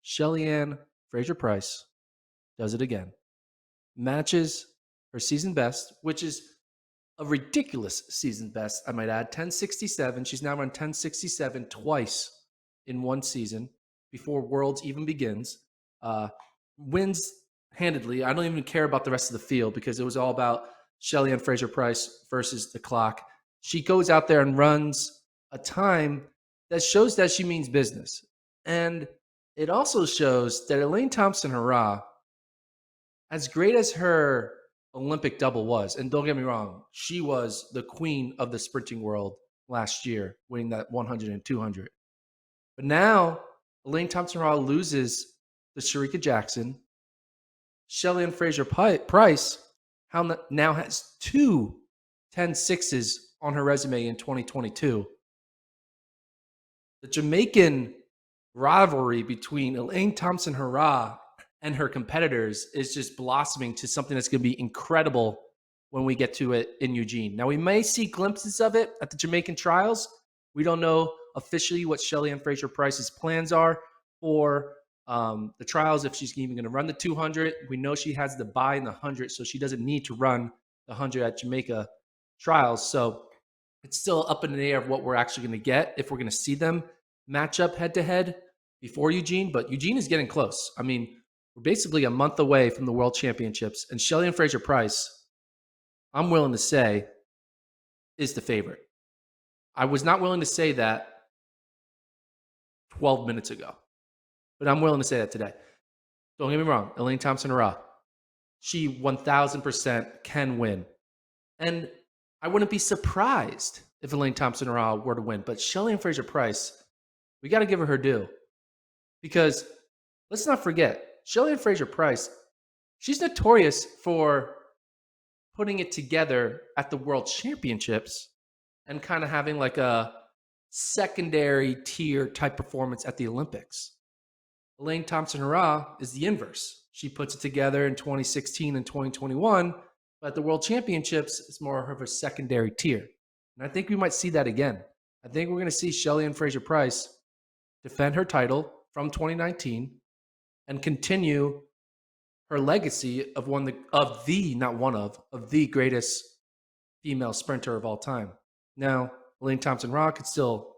Shelly-Ann Fraser-Pryce does it again. Matches her season best, which is a ridiculous season best, I might add. 1067. She's now run 1067 twice in one season before Worlds even begins. Wins handedly. I don't even care about the rest of the field because it was all about Shelly-Ann Fraser-Pryce versus the clock. She goes out there and runs a time that shows that she means business. And it also shows that Elaine Thompson-Herah, as great as her Olympic double was, and don't get me wrong, she was the queen of the sprinting world last year, winning that 100 and 200. But now Elaine Thompson-Herah loses to Shericka Jackson. Shelly-Ann Fraser-Pryce now has two 10.6s on her resume in 2022. The Jamaican rivalry between Elaine Thompson-Herah and her competitors is just blossoming to something that's going to be incredible when we get to it in Eugene. Now, we may see glimpses of it at the Jamaican trials. We don't know officially what Shelly-Ann Fraser-Pryce's plans are for the trials, if she's even going to run the 200. We know she has the bye in the 100, so she doesn't need to run the 100 at Jamaica trials. So it's still up in the air of what we're actually going to get, if we're going to see them match up head-to-head before Eugene. But Eugene is getting close. I mean, we're basically a month away from the World Championships, and Shelly-Ann Fraser-Pryce, I'm willing to say, is the favorite. I was not willing to say that 12 minutes ago, but I'm willing to say that today. Don't get me wrong, Elaine Thompson-Herah, she 1,000% can win. And I wouldn't be surprised if Elaine Thompson-Herah were to win, but Shelly-Ann Fraser-Pryce, we got to give her due. Because let's not forget, Shelly-Ann Fraser-Pryce, she's notorious for putting it together at the World Championships and kind of having like a secondary tier type performance at the Olympics. Elaine Thompson-Herah is the inverse. She puts it together in 2016 and 2021, but at the World Championships, it's more of a secondary tier. And I think we might see that again. I think we're going to see Shelly-Ann Fraser-Pryce defend her title from 2019 and continue her legacy of the greatest female sprinter of all time. Now, Elaine Thompson-Herah could still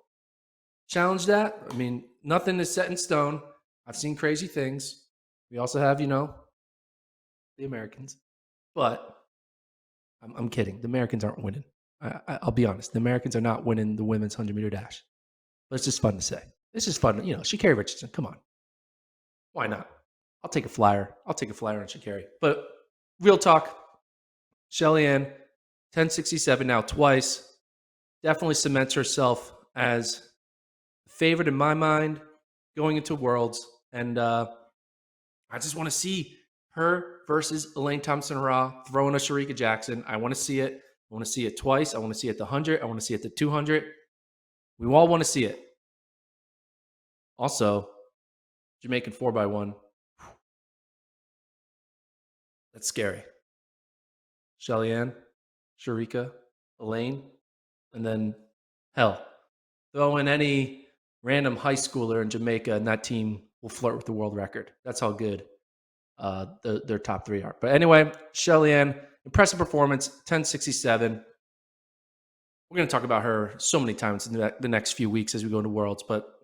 challenge that. I mean, nothing is set in stone. I've seen crazy things. We also have, the Americans. But I'm kidding. The Americans aren't winning. I'll be honest. The Americans are not winning the women's 100-meter dash. But it's just fun to say. It's just fun. Sha'Carri Richardson, come on. Why not? I'll take a flyer. on Sha'Carri. But real talk, Shelly-Ann, 1067 now twice. Definitely cements herself as a favorite in my mind going into Worlds. And I just want to see her versus Elaine Thompson-Herah throwing a Shericka Jackson. I want to see it. I want to see it twice. I want to see it at the 100. I want to see it at the 200. We all want to see it. Also, Jamaican 4x1. That's scary. Shelly-Ann, Shericka, Elaine, and then, hell, throw in any random high schooler in Jamaica, and that team will flirt with the world record. That's how good their top three are. But anyway, Shelly-Ann, impressive performance, 1067. We're going to talk about her so many times in the next few weeks as we go into Worlds, but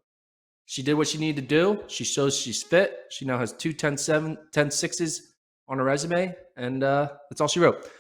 she did what she needed to do. She shows she's fit. She now has two 10.6s on her resume, and that's all she wrote.